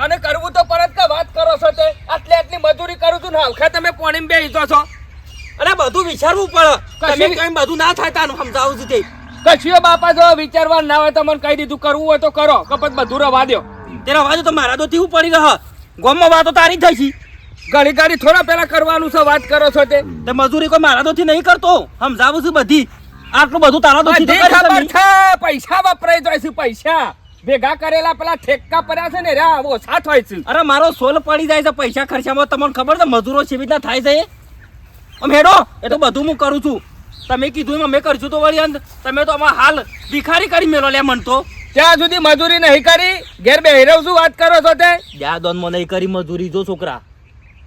તને કરવું તો પરત કે વાત કરો છો તે આટલી મજૂરી કરું છું ને હલખા તમે પાણી બેહીતો છો અને બધું વિચારવું પડે તમે કઈ બધું ના થાય તાનું સમજાવું છું તે કશીઓ બાપા જો વિચારવા ના હોય તો મને કહી દીધું કરવું હોય તો કરો કપત બધું રવા દો તે રવા દો તો મારા તો તેવું પડી રહ ગોમમાં વાતો તારી થઈ છે ઘડી ઘડી થોડા પેલા કરવાનું છે વાત કરો છો તે મજૂરી કોઈ મારા તો નહીં કરતો સમજાવું છું બધી આટલું બધું તારા તો ખબર છે પૈસા વપરાય જાય છે પૈસા ભેગા કરેલા પેલા ઠેકા પડ્યા છે ને રે ઓછા થાય છે અરે મારો સોલ પડી જાય છે પૈસા ખર્ચામાં તમને ખબર છે મજૂરો કેવી રીતના થાય છે આમ હેડો એ તો બધું હું કરું છું તમે કીધું અમે કરશું તો વળી અંત તમે તો આમાં હાલ ભિખારી કરી મેલો લે મન તો ત્યાં સુધી મજૂરી નહીં કરી ઘેર બેહી રહું છું વાત કરો છો તે દોનમાં નહીં કરી મજૂરી જો છોકરા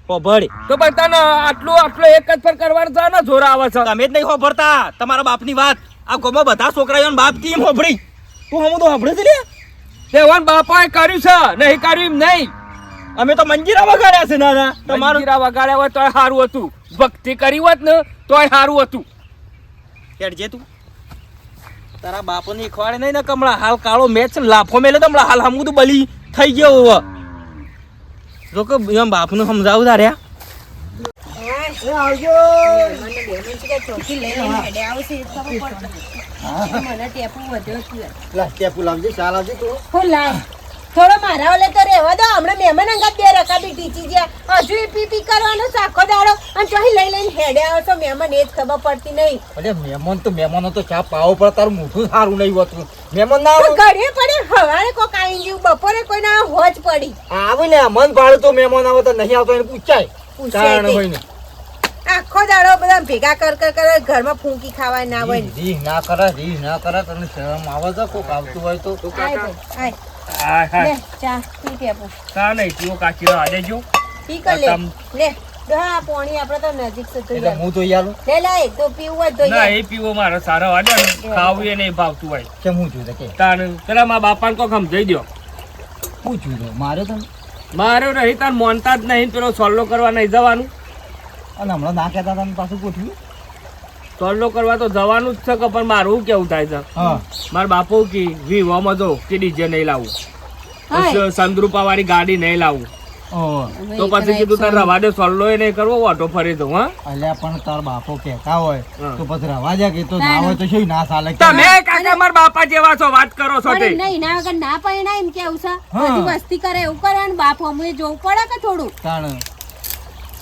હોભળ તો પણ તને આટલું એક જ પર કરવાનું છે ને જોર આવે છે તમે જ નહીં હોભળતા તમારા બાપની વાત આ ગોમાં બધા છોકરાઓ બાપ કેમ હોભળી તું હમ તો હોભળે છે લે તેવન બાપાએ કર્યું છે નહીં કર્યું એમ નહીં અમે તો મંજીરા વગાડ્યા છે નાના તમારું મંજીરા વગાડ્યા હોય તોય સારું હતું ભક્તિ કરી હોત ને તોય સારું હતું કેડજે તું તારા બાપોની ખવાડે નહીં ને કમળા હાલ કાળો મેચ લાફો મેલે તો હમણાં હાલ હમું તો બલી થઈ ગયો હવે જો કે એમ બાપનું સમજાવું તાર્યા થોડો મારા ઓલે તો રહેવા દો હમણાં મહેમાન અંગાત બે રકાબી ટીચી ગયા હજુ એ પી કરવાનો સાખો દાડો અને ચોહી લઈને હેડે આવો છો મહેમાન એ જ ખબર પડતી નહીં અરે મહેમાનો તો ચા પાવો પડે તારું મોઢું સારું નહીં હોતું મહેમાન ના આવે ઘરે પડે હવારે કોક આઈ ગયું બપોરે કોઈ ના હોજ પડી આવે ને મન ભાડું તો મહેમાન આવે તો નહીં આવતો એને પૂછાય આખો દાડો બધા ભેગા કર ઘરમાં ફૂંકી ખાવા ના હોય જી ના કરે તને શરમ આવે છે કોક આવતું હોય તો ચા પી કે આપો ચા નહીં પીવો કાચી રવા દેજો પી કર લે હા પોણી આપણે તો નજીક છે તો એટલે હું તો યાર લે તો પીવું હોય તો ના એ પીવો મારો સારો વાડે ખાવું એ નહીં ભાવતું હોય કેમ હું જોયું કે તાણ પેલા મારા બાપાને કોક સમજાઈ દો હું જોયું મારે તો મારે નહીં તાર મોનતા જ નહીં પેલો સોલ્લો કરવા નહીં જવાનું અને હમણાં ના કહેતા તમે પાછું ગોઠવ્યું સોલ્લો કરવા તો જવાનું જ છે કે પણ મારું કેવું થાય છે મારા બાપુ કે વિવામાં જો કે ડીજે નહીં લાવું સંદ્રુપા વાળી ગાડી નહીં લાવું તો પછી કીધું તાર રવા દે સોલ્લો એ નહીં કરવો ઓટો ફરી દઉં હા અલ્યા પણ તાર બાપો કહેતા હોય તો પછી રવા જા કે તો ના હોય તો શું ના ચાલે તમે કાકા મારા બાપા જેવા છો વાત કરો છો તે નહીં ના વગર ના પૈણા એમ કેવું છે બધી વસ્તી કરે એવું કરે અને બાપ અમને જોવું પડે કે થોડું તાણ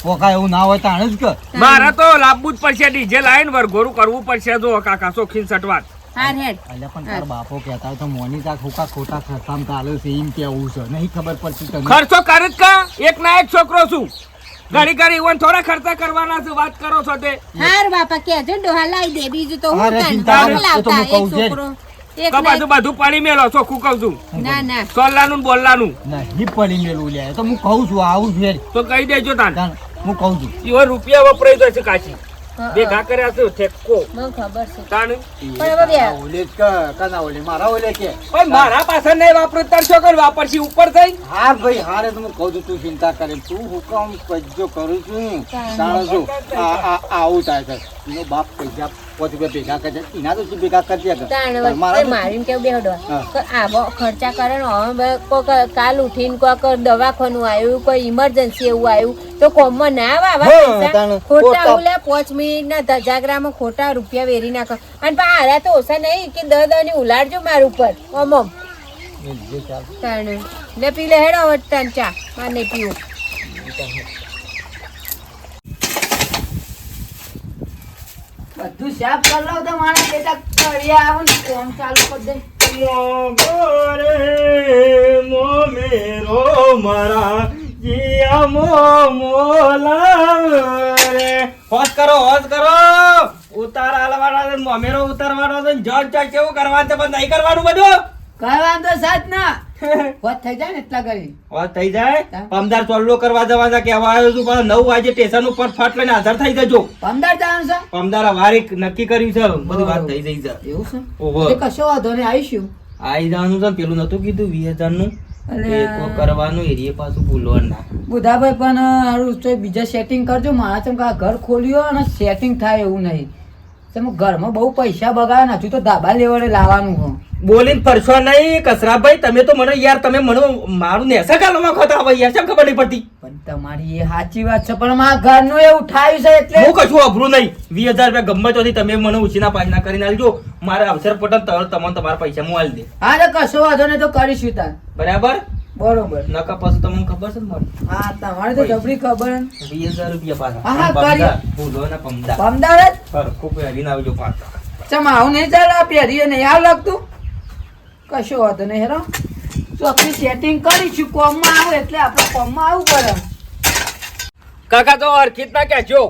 પોકા એવું ના હોય તાણ જ કે મારા તો લાવવું જ પડશે ડીજે લાઈન વરઘોરું કરવું પડશે જો કાકા સોખીન સટવાત હાર હેડ અલ્યા પણ તાર બાપો કહેતા હોય તો મોની તા ખોટા ખર્ચામાં ચાલે છે એમ કેવું છે નહીં ખબર પડતી તને ખર્ચો કરે જ કા એક ના એક છોકરો છું ઘડી ઈવન થોડા ખર્ચા કરવાના છે વાત કરો છો તે હાર બાપા કેજો ડોહા લાવી દે બીજું તો હું ચિંતા લાવતા એક છોકરો બધું પાણી મેલો ચોખ્ખું કહું છું ના સોલ્લાનું બોલલાનું નહીં પડી મેલું લે તો હું કહું છું આવું ફેર તો કહી દેજો તાન હું કહું છું એવો રૂપિયા વપરાઈ જાય છે કાચી ભેગા કર્યા છે ઠેકો મને ખબર છે તાન ઓલે કના ઓલે મારા ઓલે કે પણ મારા પાસે નહીં વાપરું તાર શું કર વાપરશી ઉપર થઈ હા ભાઈ હારે તો હું કહું છું તું ચિંતા કરે તું હુકમ કજો કરું છું તાણ છું આવું થાય છે એનો બાપ પૈસા પોતે ભેગા કરે એના તો ભેગા કરજે મારીને કેવું બેહડો આવો ખર્ચા કરે ને હવે કોઈક કાલ ઉઠીને કોઈક દવાખાનું આવ્યું કોઈ ઇમરજન્સી એવું આવ્યું તો કોમમાં ના આવે ખોટા ઓલે 5 મિનિટના ધજાગરામાં ખોટા રૂપિયા વેરી નાખો અને પણ હારા તો ઓછા નહીં કે દની ઉલાડજો માર ઉપર ઓમમ લે પી લે હેડો વટન ચા માર નહીં પીવું બધું સાફ કરી લો તો મારા બેટા તળિયા આવો ને કોમ ચાલુ કરી દે મોમેરો મારા જીયા મોલા હોશ કરો ઉતાર આલવાના મોમેરો ઉતારવાનો છે જજ કેવું કરવાનું છે પણ નહીં કરવાનું બધું કરવાનું તો સાથ ના વાત થઈ જાય ને એટલા કરી વાત થઈ જાય પમદાર ચોલ્લો કરવા જવાના કહેવા આવ્યો છું પણ 9 વાગે સ્ટેશન ઉપર ફટ લઈને હાજર થઈ જજો પમદાર જવાનું છે પમદાર વારી નક્કી કર્યું છે બધી વાત થઈ જઈ છે એવું છે ઓહો એ કશો વાંધો નહીં આવીશું આઈ જવાનું છે પેલું નતું કીધું 20000 નું એ કરવાનું એરિયે પાછું ભૂલવાનું ના બુધાભાઈ પણ હારું તો બીજા સેટિંગ કરજો મારા ચમ ઘર ખોલ્યો અને સેટિંગ થાય એવું નહીં તમે ઘરમાં બહુ પૈસા બગાડે હજુ તો ધાબા લેવડે લાવવાનું બોલીને ફરશો નહીં કસરાભાઈ. તમે તો મને યાર તમે મને મારું નેસા કાલમાં ખોતા હવે યાર કેમ ખબર નહીં પડતી. પણ તમારી એ સાચી વાત છે પણ મારા ઘરનું એવું ઠાયું છે એટલે હું કશું અભરું નહીં. 20,000 રૂપિયા ગમે ત્યાંથી તમે મને ઉછીના પાછના કરીને આલજો. મારે અવસર પટન તમને તમારા પૈસા હું આલી દે. હા તો કશો વાંધો નહીં તો કરીશું તાર. બરાબર બરોબર. નકા પછી તમને ખબર છે ને મારી હા તમારે તો જબરી ખબર ને. 20,000 રૂપિયા હા, હા, પાછા કરીએ. ભૂલો ના પમદા અમદાવાદ ખૂબ પહેરીને આવજો પાછા. ચમ આવું નહીં ચાલે આ પહેરીએ નહીં આવ લાગતું કશો વાંધો નહીં હેરો ચોખ્ખી સેટિંગ કરીશું કોમમાં આવું એટલે આપણે કોમમાં આવવું પડે. કાકા તો હરખીત ના કહેજો.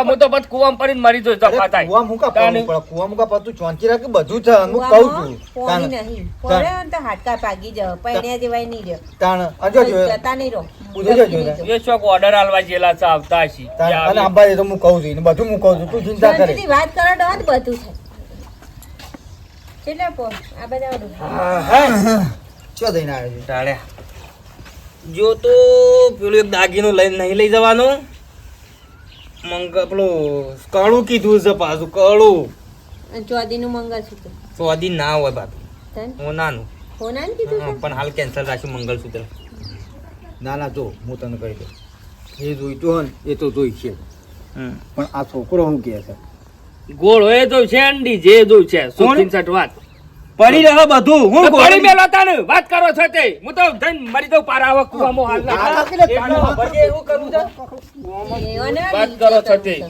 હું તો બસ કુવામાં પડીને મરી જઈશ તો ફાટાય. કુવા મુકા તાને. કુવા મુકા પાછું ચોંચી રાખે બધું છે હું કહું છું પોણી નહીં પોરે ને તો હાડકા ભાગી જાવ પૈણ્યા જેવાય નહીં રહ્યો તાણ અજો જો જતા નહીં રહો પૂછો જો એ શોક ઓર્ડર આલવા જેલા છે આવતા હશી. તાણ અને અંબાજી તો હું કહું છું ને બધું હું કહું છું તું ચિંતા કરે શાંતિથી વાત કરો તો જ બધું થાય એટલે પો આ બધા ચો દઈને આવ્યો છે ટાળ્યા. જો તો પેલું એક દાગીનું લઈને નહીં લઈ જવાનું. પેલું કળું કીધું છે પાછું કળું. અને ચોદીનું મંગળસૂત્ર સ્વાદી ના હોય બાપી. તને હું નાનું ફોન આને કીધું છે? પણ હાલ કેન્સલ રાખ્યું મંગળસૂત્ર. ના ના જો હું તને કહી દઉં એ જોઈતું હોય ને એ તો જોઈ છે પણ આ છોકરો શું કહે છે ગોળ હોય તો છે ને ડીજે જો છે સુખીન સટ વાત પડી રહ્યો બધું હું તો પડી મેલો તાને વાત કરો છો તે હું તો જઈને મરી દઉં પારાવા કુવામાં હાલ ના એવું કરવું છે. એઓને વાત DJ કરો છો કરવું તે. છે.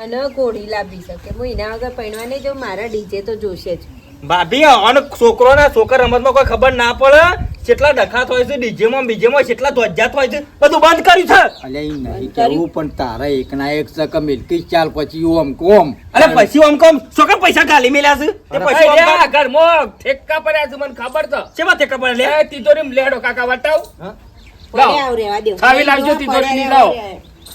અને ઘોડી લાવી શકે હું એના વગર પૈણવા નહીં જો મારા ડીજે તો જોશે જ ભાભી અને છોકરો ના છોકરા રમતમાં કોઈ ખબર ના પડે કેટલા ડખાત હોય છે ડીજેમાં બીજેમાં કેટલા ધ્વજાત હોય છે બધું બંધ કર્યું છે. અલ્યા ઈ નહીં કેવું પણ તારા એકના એક સક મિલકી ચાલ પછી ઓમ કોમ અરે પછી આમ કોમ છોકરા પૈસા ગાલી મેલ્યા છે તે પછી આમ અરે આ ઘરમાં ઠેકા પડ્યા છે મને ખબર છે. શેમાં તે ખબર લે લે તિજોરીમાં લેડો કાકા વટાવ પડે આવ રેવા દો છાવી લાવજો તિજોરી ની લાવો.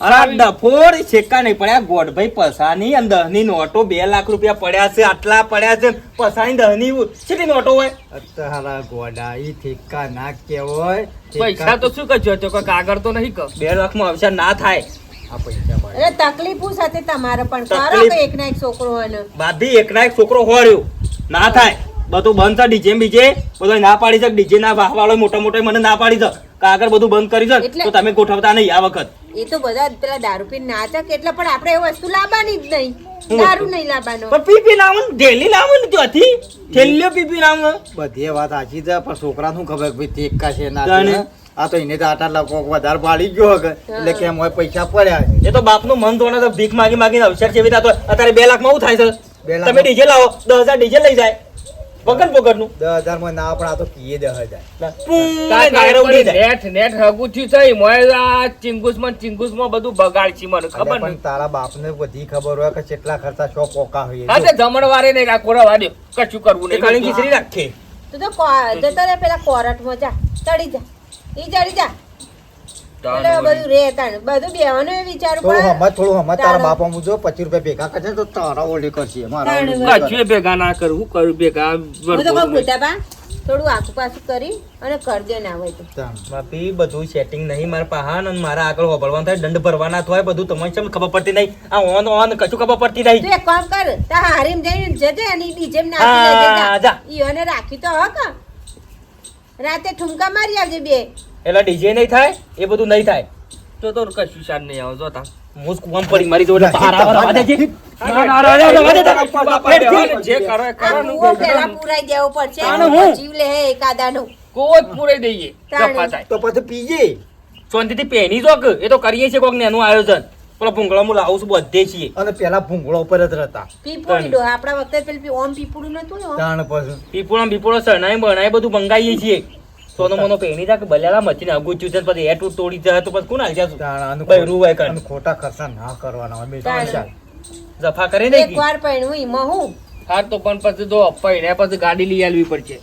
અરે ડફોડ છેકા નહીં પડ્યા ગોડભાઈ પસાની અને દહની નોટો 2 લાખ રૂપિયા પડ્યા છે આટલા પડ્યા છે પસાની દહની કેટલી નોટો હોય તારા ગોડા ઈ ઠેકા ના કેવાય પૈસા તો શું કરજો તો કોઈ કાગળ તો નહીં કર 2 લાખમાં અવસર ના થાય. આ પૈસા મળે અરે તકલીફો સાથે તમારે પણ કરો તકલીફ. કે એક ના એક છોકરો હોય ને બાધી એકના એક છોકરો હોળ્યો ના થાય બધું બંધ છે ડીજે બીજે બધું ના પાડી છે ડીજે ના વાળો મોટા મોટા મને ના પાડી છે કાગળ બધું બંધ કરી છે એટલે- તો તમે ગોઠવતા નહીં આ વખત. એ તો બધા પેલા દારૂ પીને નાચે કે એટલે પણ આપણે એ વસ્તુ લાવવાની જ નહીં હું દારૂ વસ્તુ? નહીં લાવવાનો પણ પી લાવું ડેલી લાવું ને ત્યાંથી થેલીઓ પી લાવું. બધી વાત સાચી છે પણ છોકરાનું ખબર કે ભાઈ ઠેકા છે ના જાણે. છે. આ તો એને તો આટલા લોકો વધારે પાડી ગયો હકે એટલે કે એમ હોય પૈસા પડ્યા છે એ તો બાપનું મન તોડે તો ભીખ માગી માગીને અવસર જેવી થતો હોય. અત્યારે 2 લાખમાં શું થાય છે 2 લાખ તમે ડીજે લાવો 10,000 ડીજે લઈ જાય વગર પોકરનું 10,000 માં ના પણ આ તો કીએ 10,000 ગાયરો ઉડી જાય. નેટ નેટ હગું થયું છે મોય આ ચિંગુસમાં બધું બગાડ છે મને ખબર અલ્યા પણ નહીં. તારા બાપને બધી ખબર હોય કે કેટલા ખર્ચા શો પોકા હોય હા તે જમણવારે નહીં રાખો રવા દો કશું કરવું એ કાળી નહીં. ખીચડી રાખે તું તો જતો રે પેલા કોરટમાં જા ચડી જા ઈ ચડી જા એટલે બધું રે તાણ બધું બેવાનું એ વિચારવું થોડું હમત તારા તારા- બાપા મુજો 25 રૂપિયા ભેગા કરશે તો તારા ઓલી કરશે મારા તાણે ઓલી બરાબર. કરશે. કશું ભેગા ના કરું હું કરું ભેગા હું તો કહું ભૂટા બા થોડું આખું પાછું કરી અને કરજે ના હોય તો તાણ. બાપી બધું સેટિંગ નહીં મારા પહાણ અને મારા આગળ હોબળવાનું થાય દંડ ભરવાના થાય બધું તમને કેમ ખબર પડતી નહીં આ ઓન કશું ખબર પડતી નહીં. તું એક કામ કર તા હારીમ જઈને જજે અને ઈ ડીજે માં હા, નાખી લેજે જા. જા. ઈ અને રાખી તો હક રાતે ઠુમકા મારી આવજે બે એટલે ડીજે નહીં થાય એ બધું નહીં થાય. તો તો કશું શાન નહીં આવે જોતા હું જ કુવામાં પડી મારી જોડે પારા રવા દેજે. જે કરો એ કરો આ ને. કૂવો પેલા પુરાઈ દેવો પડશે તાણે હું? જીવ લે હે એકાદાનો કોઈ જ પૂરાઈ દઈએ તાણે. જપા થાય. તો પછી પીજે શાંતિથી પહેરી જો કે એ તો કરીએ છીએ કોઈક નેનું આયોજન પેલા ભૂંગળા હું લાવું છું બધે છીએ અને પેલા ભૂંગળો ઉપર જ રહેતા પીપુડી ડો આપણા વખતે પેલી ઓમ પીપુડું નતું ને ઓમ? તાણ પછી પીપળો શરણાઈ બણાઈ બધું મંગાવીએ છીએ સોનો મોનો પહેરી જા કે બલેલા મચીને અગુચ્યું છે પછી એટ તોડી જાય તો પછી કોણ હાલ જાય તાણ આનું બૈરું હોય કાંઈ. અને ખોટા ખર્ચા ના કરવાના હોય બેટા તાણ. ચાલ. જફા કરે નહીં એક વાર પૈણું ઈમાં હું હા તો પણ પછી જો પૈણ્યા પછી ગાડી લઈ આવવી પડશે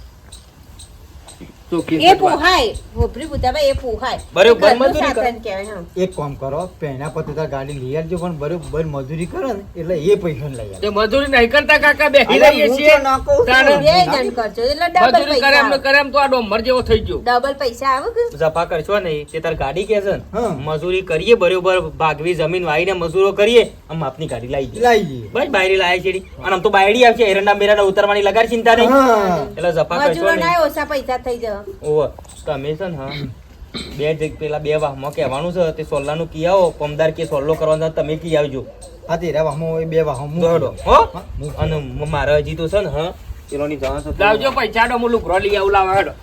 ચોખ્ખી એ પોહાય હોભરી બુધાભાઈ એ પોહાય બરોબર, ઘરનું મજૂરી કરે. સાધન કહેવાય, હા. એક કામ કરો પહેલા પછી તાર ગાડી લઈ આવજો પણ બરોબર મજૂરી કરે ને એટલે એ પૈસા લઈ આવે તે મજૂરી નહીં કરતા કાકા બેસી અરે રહીએ હું છીએ તો ના કહું છું. તારે બે જણ કરજો એટલે ડબલ મજૂરી કરે એમ ને પૈસા કરે એમ તો આ ડોમર જેવો થઈ ગયો ડબલ પૈસા આવે કે જફા કરશો નહીં તે તાર ગાડી કે છે ને હા. મજૂરી કરીએ બરોબર ભાગવી જમીન વાઈને મજૂરો કરીએ આમ આપની ગાડી લાવી જઈએ લાવી જઈએ બસ બાયરી લાવે છે અને આમ તો બાયડી આવશે એરંડા બેરંડા ઉતરવાની લગાડ ચિંતા નહીં હા. એટલે જફા કરશો મજૂરો નહીં ના ઓછા પૈસા થઈ જવા ઓવ તમે છે ને હા પેલા બે વાહમાં કહેવાનું છે તે સોલ્લાનું કી આવો પમદાર કે સોલ્લો કરવાનો છે, તમે કી આવજો હા તે રે વાહમાં હોય, બે વાહમાં દોડો મૂકી હો મૂકી. અને મારે હજી તો છે ને હા પેલોની જવાનું છે. લાવજો પૈસા ડો હું લુગરો લઈ આવું લાવ હેડો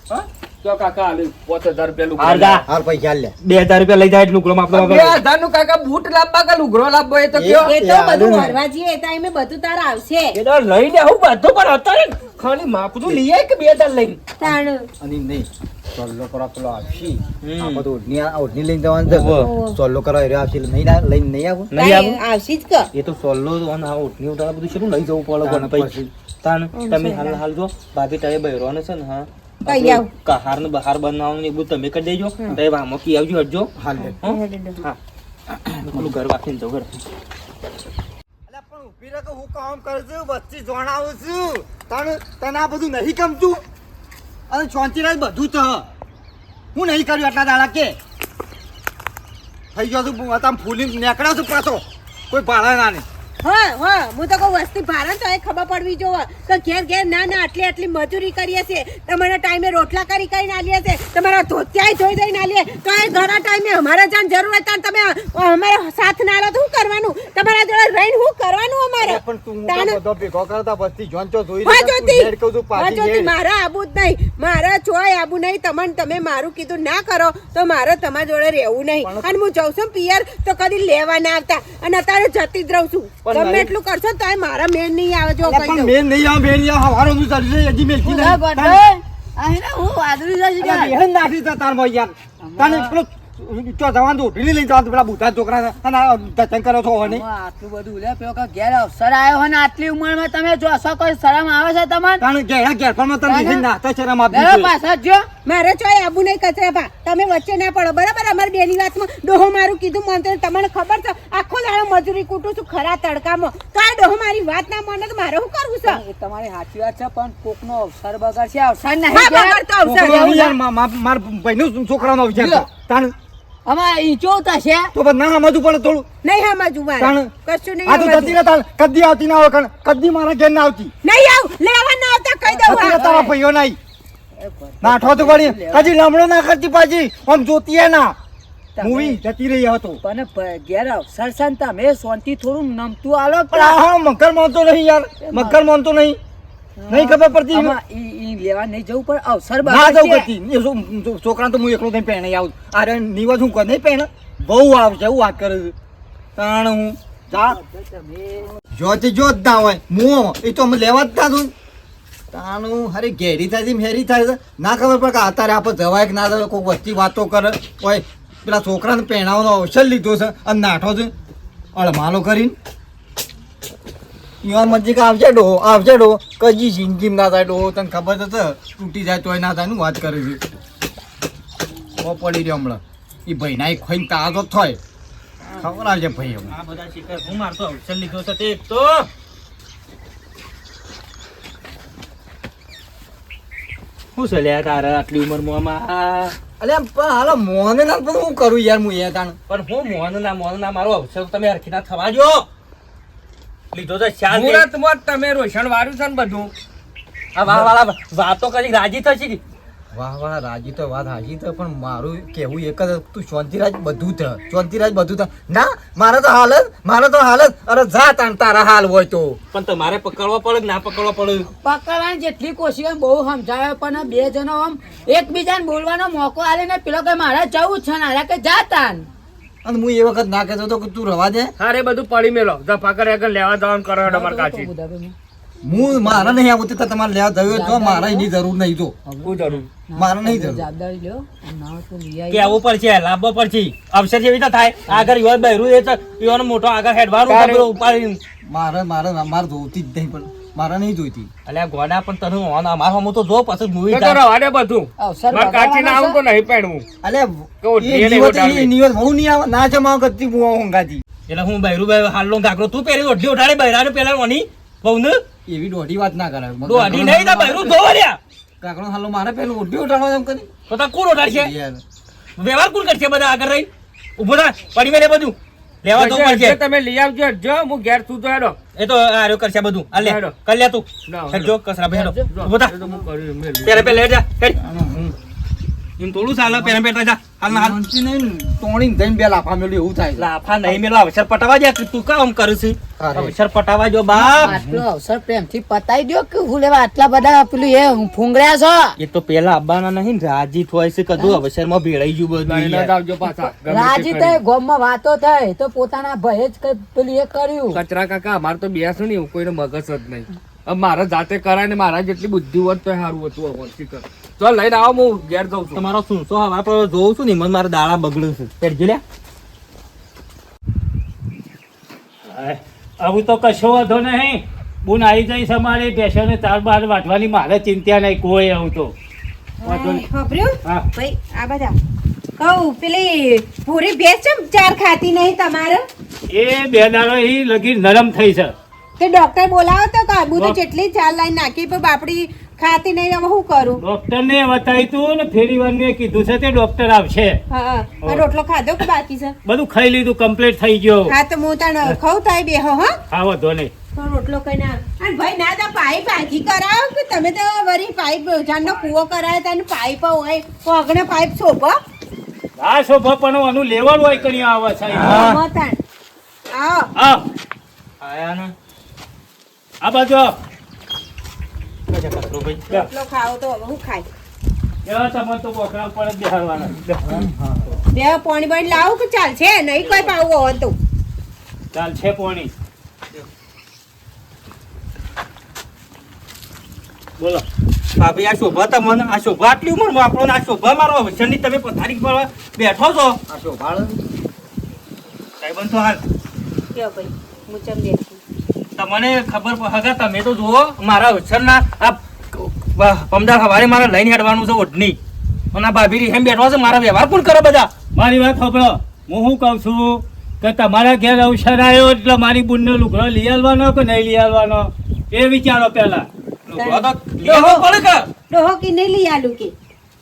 હા તો કાકા હાલે 5000 રૂપિયા લુગરો હાલ દા. હાલ પૈસા લે 2000 રૂપિયા લઈ જાય એટલે લુગડો માપલો વગર. 2000 નું કાકા બૂટ લાવવા કે લુગરો લાવવો એ તો એ- કયો એ તો યાદ બધું ને. ભરવા જઈએ એ ટાઈમે બધું તાર આવશે એ તો લઈ લે હું બધું પણ અત્યારે ખાલી માપનું લઈ આય કે 2000 લઈને તાણ અને નહીં ચોલ્લો કરો પેલો આવશી હમ. આ બધું ઓઢની લઈને જવાનું છે ઓહો. ચોલ્લો કરો એ આવશે એટલે નહીં લઈને નહીં આવું નહીં આવું આવશે જ કે એ તો સોલ્લો અને આ ઉઠની ઉઠાવા બધું શું લઈ જવું પડે તાણ ગણપતિ પછી. તાણ તમે હાલ હાલ જો ભાભી તારે બહેરોને છે ને હા કઈ આવું? કહાર ને બહાર બનાવવાનું ને એ બધું તમે કરી દેજો તારે વામો કી આવજો હટજો હાલ લે હો? હા પેલું ઘર વાંચીને જાઉં ઘર અલા પણ ઊભી રહે કે હું કામ કરું છું વચ્ચે જણાવું છું તને આ બધું નહીં ગમતું અને શાંતિરાજ બધું છે હું નહીં કર્યું આટલા દાડા કે થઈ ગયો છું તમે ફૂલી નીકળ્યો છું પાછો કોઈ ભાડા ના નહીં હા હા હું તો કોઈ વસ્તી ભારે તો એ ખબર પડવી જોવે કે ઘેર ઘેર ના ના આટલી મજૂરી કરીએ છે તમારા ટાઈમે રોટલા કરીને આલીએ છે તમારા ધોતિયાય ધોઈ દઈને આલીએ તો એ ઘણા ટાઈમે અમારે જાણ જરૂર હોય ત્યારે તમે અમારો સાથ ના લો તો શું કરવાનું તમારા જોડે રહીને શું કરવાનું અમારે પણ તું તાને- બધો ભેગો કરતા બસથી જોન ચો જોઈ હા રહ્યા તું જ્યોતિ ઘેર કહું છું હા પાછી જ્યોતિ ઘેર. મારા આબુ જ નહીં મારા ચોય આબુ નહીં તમને તમે મારું કીધું ના કરો તો મારે તમારા જોડે રહેવું નહીં અને હું જઉં છું પિયર તો કદી લેવા ના આવતા અને અત્યારે જતી જ રહું છું પણ ગમે નહીં. એટલું કરશો તો મારા મેન નહીં આવે જો અલા કહી પણ દઉં. મેં નહીં આવ મેં નહીં આવ હવારોનું ચાલ્યું છે હજી મેલકી નહીં. અલા બેહન નાખી તા તાર મોય યાર તને પેલો ચો જવાન તો ઉઠી લઈને જવાનું પેલા બુઢા છોકરા અને આ દર્શન કરો છો ને આટલું બધું લે પેલો કાંઈ ઘેર અવસર આવ્યો હોય ને આટલી ઉંમરમાં તમે જો અસો કોઈ શરમ આવે છે તમને તાણે ઘેરા ઘેર પણ તને દેખીને નાતા શરમ આપી લેલો છે. પાછા જો મારે ચોય આબુ નહીં કચરા ભા તમે વચ્ચે ના પડો બરાબર અમારી બેની વાતમાં ડોહો મારું કીધું મને તમને ખબર છે આખો દાડો મજૂરી કૂટું છું ખરા તડકામાં તો આ ડોહો મારી વાત ના માને તો મારે શું કરવું છે એ તમારી સાચી વાત છે પણ કોકનો અવસર બગાડશે અવસર નહીં હા ઘેર. બગાડ તો અવસર છોકરો એવું યાર માર ભાઈનો છોકરાનો વિચાર છે. તાણે અમારે ઈંચો થશે તો પણ ના સમજવું પડે થોડું નહીં સમજવું મારે તાણે કશું આ તો નહીં જતી રહે તાણે કદી આવતી ના હોય કણ કદી મારા ઘેર ના આવતી નહીં આવ લેવા ના આવતા કહી દઉં જતી રહે હા. તારા ભાઈઓ નહીં નાઠો તો પડી કદી લમણો ના કરતી પાછી આમ જોતી ના મૂવી જતી રહી હતો પણ ઘેર અવસર છે ને તમે શાંતિ થોડું નમતું આલો પણ આ હા મગર માનતો નહીં યાર મગર માનતો નહીં નહીં ખબર પડતી આમાં ઈ લેવા નહીં જવું પણ અવસર ના જવું બગાડશે કરતી એ છોકરા તો હું એકલો થઈને પહેણે આવું અરે નિવાસ હું નહીં પહેણે બહુ આવશે એવું વાત કરે છે તાણ હું જા જોતી જો જ ના હોય મું એ તો અમે લેવા જ ના છું તાણું હરે ઘેરી થાય છે હેરી થાય છે ના ખબર પડે કે અત્યારે આપણે જવાય કે ના જવાય કોઈ વસ્તી વાતો કરે હોય પેલા છોકરાને પહેણાવવાનો અવસર લીધો છે અને નાઠો છે અળમાલો કરીને ઈવાન મજી આવશે ડો કજી જિંદગી ના થાય ડો તને ખબર તો છે તૂટી જાય તોય ના થાય નું વાત કરે છે ઓ પડી રહ્યો હમણાં એ ભાઈ ના ખોઈને તાજો થાય ખબર આવશે ભાઈ હવે આ બધા શિખર હું મારતો અવસર લીધો છે તે એક તો શું છે લ્યા તારે આટલી ઉંમરમાં આમાં અલે પણ હાલો મોને ના પણ હું કરું યાર હું એ તાણ પણ હું મોન ના મારો અવસર તમે હરખીના થવા જો લીધો તો ચાલ દે. મુહૂર્તમાં જ તમે રોશન વાળ્યું છે ને બધું આ વાળા વાતો કરી રાજી થશે કે વાહ વાહ રાજી તો વાત હાજી તો પણ મારું કેવું એક જ તું શાંતિરાજ બધું થ શાંતિરાજ બધું થ ના મારે તો હાલત અરે જા તાણ તારા હાલ હોય તો પણ તમારે પકડવા પડે કે ના પકડવા પડે પકડવાની જેટલી કોશિશ હોય બહુ સમજાવે પણ બે જણો આમ એકબીજાને બોલવાનો મોકો આલે ને પેલો કે મારે જવું જ છે ને કે જાતાન અને હું એ વખત ના કહેતો હતો કે તું રવા દે હારે બધું પડી મેલો જફા કરે આગળ લેવા જવાનું કરો હેડો અમારે કાચી હું મારે નહીં આવતું તો તમારે લેવા જવું તો મારે એની જરૂર નહીં તો હું જરૂર મારે નહીં જરૂર જવાબદારી લ્યો ના તો લઈ આવી કેવું પડશે લાવવો પડશે અવસર જેવી તો થાય આગળ યુવાન બહેરું એ તો યુવાનો મોટો આગળ હેડવાનું તારે- તો પેલો ઉપાડી મારે જોતી જ નહીં પણ મારા નહીં જોઈતી. અલ્યા ગોડા પણ તને ઓન અમાર હમો તો જો પછી મૂવી તો રવા દે બધું અવસર મારે કાચી ના આવું તો નહીં પહેરવું અલે તો એ ઢેર એવો નિવત ડાલે. એ નિવત બહુ નહીં આવે ના જમા કરતી બહુ ઊંઘાતી. એટલે હું બૈરું ભાઈ હાલો ગાગરો તું પહેરી ઓઢી ઉઠાડે બૈરાને પેલા ઓની બહુ ને એવી દોઢી વાત ના કરે. દોઢી નહીં તા બૈરું જોવા રહ્યા કાકડો હાલો મારે પેલું ઉઠી ઉઠાડવા એમ કરી તો તા કોણ ઉઠાડશે યાર. વ્યવહાર કોણ કરશે બધા આગળ રહી ઉભો થા પડી મેલે બધું લેવા તો જો પડશે તમે લઈ આવજો જો હું ઘેર સૂતો હેડો એ તો આર્યો કરશે બધું આ લે હેડો. કર લે તું ના, જો કસરા ભાઈ હેડો ઉભો થા એ તો હું કર્યું, મેં લીધું. પેલા પેલા જા હેડ એમ થોડું ચાલે પેલા પેલા જા હાલ ના હાલ શાંતિ નહીં ને, તોડીને જઈને બે લાફા મેલ્યું એવું થાય છે. લાફા નહીં મેલો અવસર પટાવા જા તું કામ કરું છું અરે. અવસર પટાવા જો બાપ આટલો અવસર પ્રેમથી પતાઈ દ્યો કે હું લેવા આટલા બધા પેલું એ ફૂંગળ્યા છો. એ તો પેલા આવવાના નહીં ને રાજી થોય છે કદું અવસરમાં ભેળાઈ ગયું બધું લઈને જ યાર. આવજો પાછા ગમે તે રાજી કરી. તો ગોમમાં વાતો થઈ તો પોતાના ભય જ કઈ પેલું એ કર્યું. કચરા કાકા અમારે તો બેસું નહીં કોઈને મગજ જ નહીં હવે મારે જાતે કરાય ને મારા જેટલી બુદ્ધિ હોત તો સારું હતું હવે શીખર. ચાલ લઈને આવો હું ઘેર જઉં છું તમારો સુનસો હવા પર જોઉં છું ને મને મારા દાડા બગડ્યું છે પેડજો લે આવું તો કશો વાંધો નહીં બુન આવી જઈશ અમારે પેશને ચાર બાર વાટવાની મારે ચિંતા નહીં કોઈ આવું તો વાંધો નહીં. ખબર્યું હા ભાઈ આ બધા કહું પેલી પૂરી ભેંસ ચમ ચાર ખાતી નહીં તમારે એ બે દાડો એ લગી નરમ થઈ છે તે ડોક્ટર બોલાવો તો કાબુ તો જેટલી ચાલ લાઈન નાખી પણ બાપડી ખાતી નહીં હવે શું કરું ડોક્ટરને બતાવ્યું તું ને ફેરી વાર મેં કીધું છે તે ડોક્ટર આવશે હા આ રોટલો ખાધો કે બાકી છે બધું ખાઈ લીધું કમ્પ્લીટ થઈ ગયો હા તો હું તને ખાઉં થાય બે હો હા હા વાંધો નહીં તો રોટલો કઈ ના અને ભાઈ ના તો પાઇપ આખી કરાવો કે તમે તો વરી પાઇપ જાનનો કૂવો કરાયો તને પાઇપ હોય પગને પાઇપ શોભો આ શોભા પણ આનું લેવલ હોય કરી આવે છે મતાણ આવો હા આયા ને આ બાજુ આવ. કચા કચરો ભાઈ રોટલો ખાવો તો હવે હું ખાય એવા તમને તો બોકડા પર જ બેહાડવાના બે પાણી બાણી લાવું કે ચાલશે નહીં કોઈ પાવું હોય તો ચાલ છે પોણી બોલો ભાભી આ શોભા તમને આ શોભા આટલી ઉંમરમાં આપણો ને આ શોભા મારો અવસરની તમે પથારી પર બેઠો છો આ શું ભાળ? સાહેબ તો હાલ કયો ભાઈ હું ચમ દેખું તમને ખબર હગા તમે તો જુઓ મારા અવસરના આ પમદાર સવારે મારે લઈને હેડવાનું છે ઓઢની અને આ ભાભી એમ બેઠો છે મારા વ્યવહાર કોણ કરે બધા મારી વાત સાંભળો હું શું કહું છું કે તમારા ઘેર અવસર આવ્યો એટલે મારી બુનનો લુગડો લઈ આવવાનો કે નહીં લઈ આવવાનો એ વિચારો પહેલા લુગડો તો લેવો પડે કે ડોહો કે નહીં લઈ આલું કે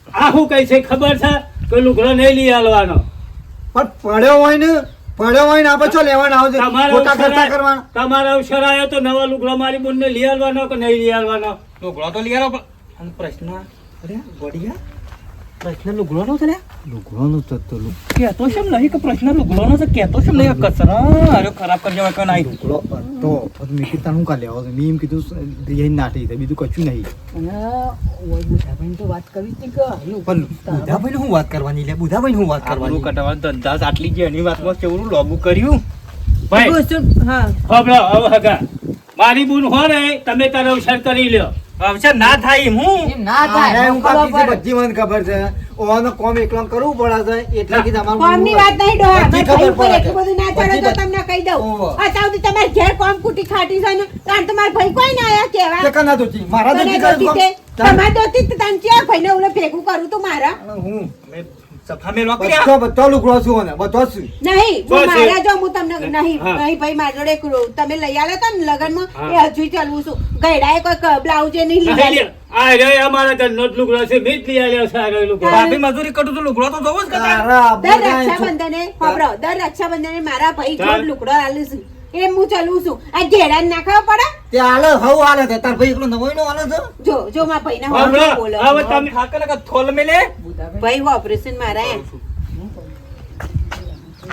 આ શું કહે છે ખબર છે કે લુગડો નહીં લઈ આવવાનો પણ પડ્યો હોય ને આપણે શું લેવાના આવશે ખોટા ખર્ચા કરવાના. તમારો અવસર આવ્યો તો નવો લુગડો મારી બુનને લઈ આવવાનો કે નહીં લઈ આવવાનો લુગડો તો લઈ આવો પણ પ્રશ્ન અરે ગોડિયા પ્રશ્ન લુગડોનો છે લે લુગડોનું તત્વ કેતો છે નહીં કે પ્રશ્ન લુગડોનો છે કેતો છે નહીં કચરા અરે ખરાબ કરી જવાય કે નહીં લુગડો હતો મેં કીધું હું કાલે આવો મેં એમ કીધું રિયાઈ નાટી છે બીજું કશું નહીં. અને ઓય બુઢાભાઈની તો વાત કરવી હતી કે હલો. પણ બુધાભાઈને શું વાત કરવાની લે બુધાભાઈને શું વાત આપણું કરવાની કટાવા ધંધા આટલી જે એની વાતમાં કેવડું લોબુ કર્યું ભાઈ હા ખબર હવે હગા મારી બુન હો ને તમે તારો અવસર કરી લ્યો અવસર ના થાય હું એમ ના થાય અરે હું ખબર કાકી પડે. બધી મને ખબર છે ઓનો કોમ એકલો કરવું પડે છે એટલે કે તમારું કોમની વાત નહીં ડોહા બધી મારા ખબર ભાઈ ઉપર પડે એટલું બધું ના ચડો તો બધી તમને કહી દઉં ઓહો. અત્યાર સુધી તમારે ઘેર કોમ કુટી ખાટી છે ને તાર તમારા ભાઈ કોઈ ના આયા કેવા કે કના દોતી મારા તને દોતી દોતી કરે તે કોમ. તમારે દોતી તો તને ચિયા ભાઈને ઓલે ભેગું કરું તું મારા હું મેં સફા મેલવા કર્યા બધો લુગડો છું ને બધો છું નહીં બસ એ. મારા જો હું તમને નહીં હા. નહીં ભાઈ મારા જોડે તમે લઈ આલ્યા તા ને લગનમાં હા. એ હજુ ચાલવું છું ગયડાએ કોઈ બ્લાઉઝ નહીં લઈ નહીં આલ્યું. લ્યો. આ રહ્યો અમારા ઘરનો જ લુગડો છે મેં જ લઈ આવ્યો છે આ રહ્યો લુગડો ભાભી મજૂરી કરું તો લુગડો તો જોવો જ કે તારા દર બધા રક્ષાબંધને ખબરો દર રક્ષાબંધને મારા ભાઈ ચાલ. જોડ લુગડો આલું છું એમ હું ચાલવું છું આ ઘેડા ને નાખવા પડે તે હાલે હવ હાલે છે તાર ભાઈ એકલો નવોય નો હાલે છે જો મારા ભાઈ ના હમણાં બોલો હવે તમે ખાકે લગા થોલ મેલે ભાઈ ઓપરેશન મારા એમ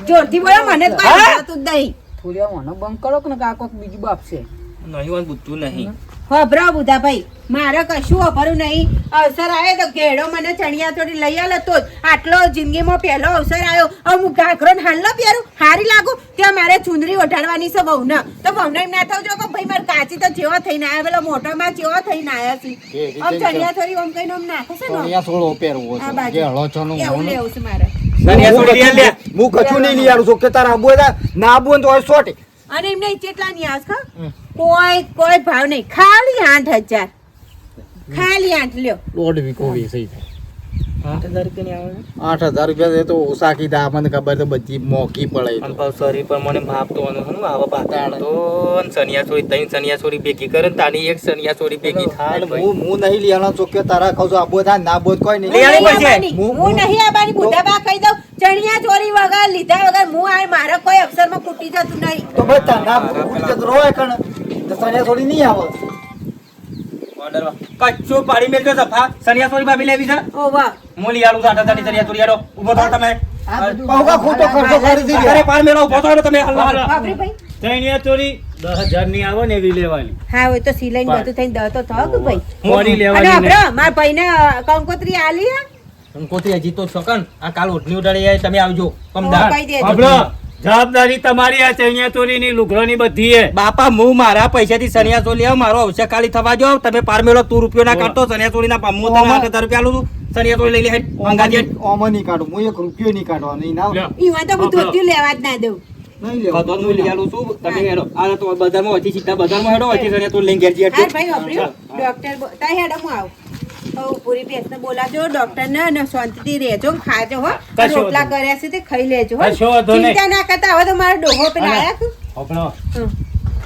જોરથી બોલો મને તો કોઈ આવડતું જ નહીં થોડી વાર મને બંધ કરો કે ને કાકો બીજું બાપશે. નહીં હોય બુદ્ધું નહીં ખબરો બુધા ભાઈ મારે કશું વાપરવું નહીં અવસર આવ્યો તો ઘેડો મને ચણિયા ચોળી લઈ આલો તો જ આટલો જિંદગીમાં પહેલો અવસર આવ્યો હવે હું ઘાઘરો ને હાલનો પહેરું હારી લાગુ ત્યાં મારે ચુંદડી ઓઢાડવાની છે વહુને તો વહુને એમ ના થવું જો કે ભાઈ મારે કાચી તો જેવો થઈને આવ્યા પેલો મોટો માં જેવો થઈને આવ્યા છે આમ ચણિયા ચોળી આમ કઈ આમ નાખે છે ને અહીંયા થોડો પહેરવો આ છે બાજુ. જે હળો છો નો એવું લેવું છે મારે ચણિયા ચોળી લઈ લે. હું કશું નહીં લઈ આલું છું કે તારા આબુ હતા ના આબુ હોય તો હવે સોટે અને એમને ચેટલા ની આસ ખા કોઈ ભાવ નહીં, ખાલી 8,000. ખાલી 8 લ્યો. દોઢ વીકો વેચાઈ જાય 8,000 રૂપિયાની આવે 8,000 રૂપિયા એ તો ઓછા કીધા મને ખબર તો બધી મોંઘી પડે એ તો. અને પાછું શરીર પર મને માપ તો આવા પાતા તો સનિયા ચોરી 3 સનિયા ચોરી ભેગી કરે ને તાની એક સનિયા ચોરી ભેગી થાય અને હું નહીં લેવાનો ચોક્યો તારા કહું છું આબો થાય ના બોધ કોઈ નહીં. લઈ આલી નહીં પછી. આવવાની. હું નહીં આવવાની, બુધાબા કહી દઉં. ચણિયા ચોરી વગર લીધા વગર હું આ મારે કોઈ અક્ષરમાં ખૂટી જતું નહીં. તો ભાઈ તાના ઉડી જતો રોય કણ તો સનિયા થોડી નહીં આવે. કચ્ચું પાડી મેલજો સફા સનિયા ચોરી ભાભી લેવી છે ઓ વાહ. હું લઈ આલું છું 8,000 ની સનિયા ચોરી હેડો ઊભો થાઓ તમે પહોંચા ખોટો ખર્ચો કરી દીધો. અરે પાર મેલો ઊભો થાઓ તમે હલ્લા હલ્લા બાપરે ભાઈ. ચણિયા ચોરી 10,000 ની આવે ને એવી લેવાની. હા હોય તો સિલાઈ બધું થઈને દો તો થાવ કે ભાઈ. મોડી અને લેવાની નહીં. આપણો મારા ભાઈને કંકોત્રી આલી હે? કંકોત્રી હજી તો છોકન આ કાલ ઓઢણી ઉડાડી જાય તમે આવજો ઓ, કમદાર કહી દેજો. આપણો જવાબદારી તમારી આ ચણિયા ચોરીની લુગરોની બધી છે. બાપા હું મારા પૈસાથી સનિયા ચોરી લેવા મારો અવશ્ય ખાલી થવા જો તમે પાર મેળો તું રૂપિયો ના કાઢતો સનિયા ચોરી ના હું તને 8,000 રૂપિયા આલું છું સનિયા ચોરી લઈ લે હેડ મંગાજી હેડ. ઓમાં નહીં કાઢું હું 1 રૂપિયો નહીં કાઢવાનો નહીં ના લ્યો. ઈમાં તો હું ધોતિયું લેવા જ ના દઉં. નહીં લેવા. બધો હું લઈ આલું છું તમે હેડો આ તો બજારમાં હોયથી સીધા બજારમાં હેડો હોયથી સનિયા ચોરી લઈને ઘેર જી હા ભાઈ વાપર્યું. ડોક્ટર તાઈ હેડો હું આવું. તો પૂરી ભેંસને બોલાવજો, ડોક્ટરને, અને શાંતિથી રહેજો, ખાજો હો. કશો રોટલા વાંધો કર્યા છે તે ખાઈ લેજો હો. કશો વાંધો નહીં. ચિંતા ના કરતા, હવે તો મારો ડોહો પેલા હા. આયા કે? આપણો હમ.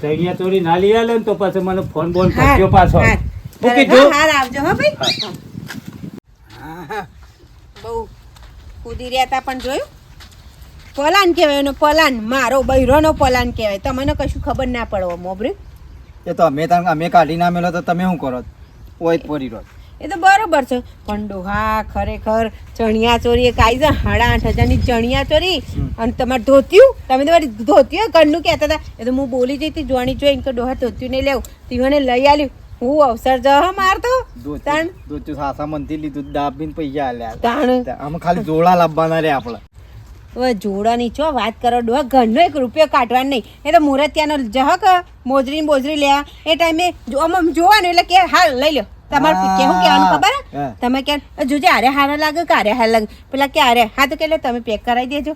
ચણિયા ચોરી ના લઈ આલે ને તો પછી મને ફોન બોન હા, કરજો પાછો. હા. મૂકી હા, દો. હાર આવજો હો ભાઈ. હા. બહુ કૂદી રહ્યા તા પણ જોયું? પલાન કહેવાય એનો, પલાન. મારો બૈરોનો પલાન કહેવાય. તમને કશું ખબર ના પડવો મોબરી. એ તો અમે કાઢી ના મેલો તો તમે શું કરો ઓય જ પડી રહો. એ તો બરોબર છે, પણ ડોહા ખરેખર ચણિયા ચોરી એક આવી છે 8,500 ની ચણિયા ચોરી. અને તમારે ધોત્યું, તમે તમારી ધોત્યું ઘરનું કહેતા હતા. એ તો હું બોલી જઈ હતી જોણી જોઈને કે ડોહા ધોત્યું નહીં લેવું, તીઓને લઈ આલ્યું. હું અવસર જહ મારતો તાણ દોચું સાસા મનથી લીધું દાબીને પૈસા આલ્યા. તાણ આમાં ખાલી જોડા લાવવાના રે આપણે. હવે જોડાની છો વાત કરો ડોહા, ઘરનો 1 રૂપિયો કાઢવાનો નહીં. એ તો મુહૂર્ત ત્યાંનો જહક મોજરી બોજરી લેવા એ ટાઈમે જોવાનું એટલે કે હા લઈ લો. તમારે કેવું કહેવાનું ખબર હે? હા. તમે કે જોજે આરે હારા લાગે કે આરે હારા લાગે, પેલા કે આરે હા તો કે લે તમે પેક કરાવી દેજો.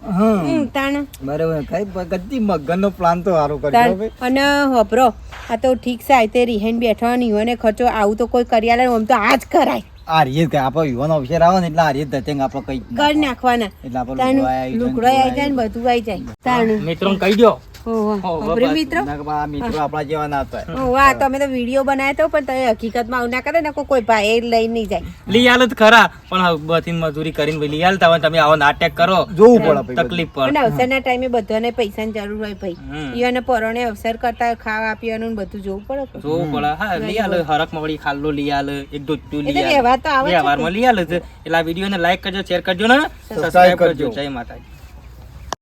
તાણ બરાબર કઈ ગદ્દી મગનનો પ્લાન તો સારો કરજો તાણ ભાઈ. અને હબરો આ તો ઠીક છે, આ તે રિહેન બેઠો ને ઈવોને ખર્ચો આવું તો કોઈ કરી આલે આમ તો આ જ કરાય. આ રીત કે આપણે યુવાનો અવસર આવે ને એટલે આ રીત ધતેંગ આપણે કઈ કરી નાખવાના. એટલે આપણે તાણ લુગડો આવી જાય ને લુગડો આવી જાય ને બધું આવી જાય. તાણ મિત્રો કહી દો ઓહો હબરે મિત્રો આ મિત્રો આપણા જેવા ના થાય. વાહ, તમે તો વિડીયો બનાવ્યો તો પણ તમે હકીકતમાં આવું ના કરે ને કોઈ ભાઈ લઈ નહીં જાય. લઈ આલો તો ખરા પણ બધી મજૂરી કરીને લઈ આલતા હોય તમે આવો નાટક કરો જોવું પડે ભાઈ. તકલીફ અને પડે અવસરના ટાઈમે બધાને પૈસાની જરૂર હોય ભાઈ. ઈઓને પરોણે અવસર કરતા હોય, ખાવા પીવાનું ને બધું જોવું પડે. જોવું પડે હા લઈ આલો હરક મવડી ખાલ્લો લઈ આલો એક ધોતું એ તો લઈ આલો વ્યવહાર તો આવે જ છે. વ્યવહારમાં લઈ આલો એટલે આ વિડીયોને લાઈક કરજો શેર કરજો ને Subscribe સબસ્ક્રાઇબ કરજો કરજો. જય માતાજી.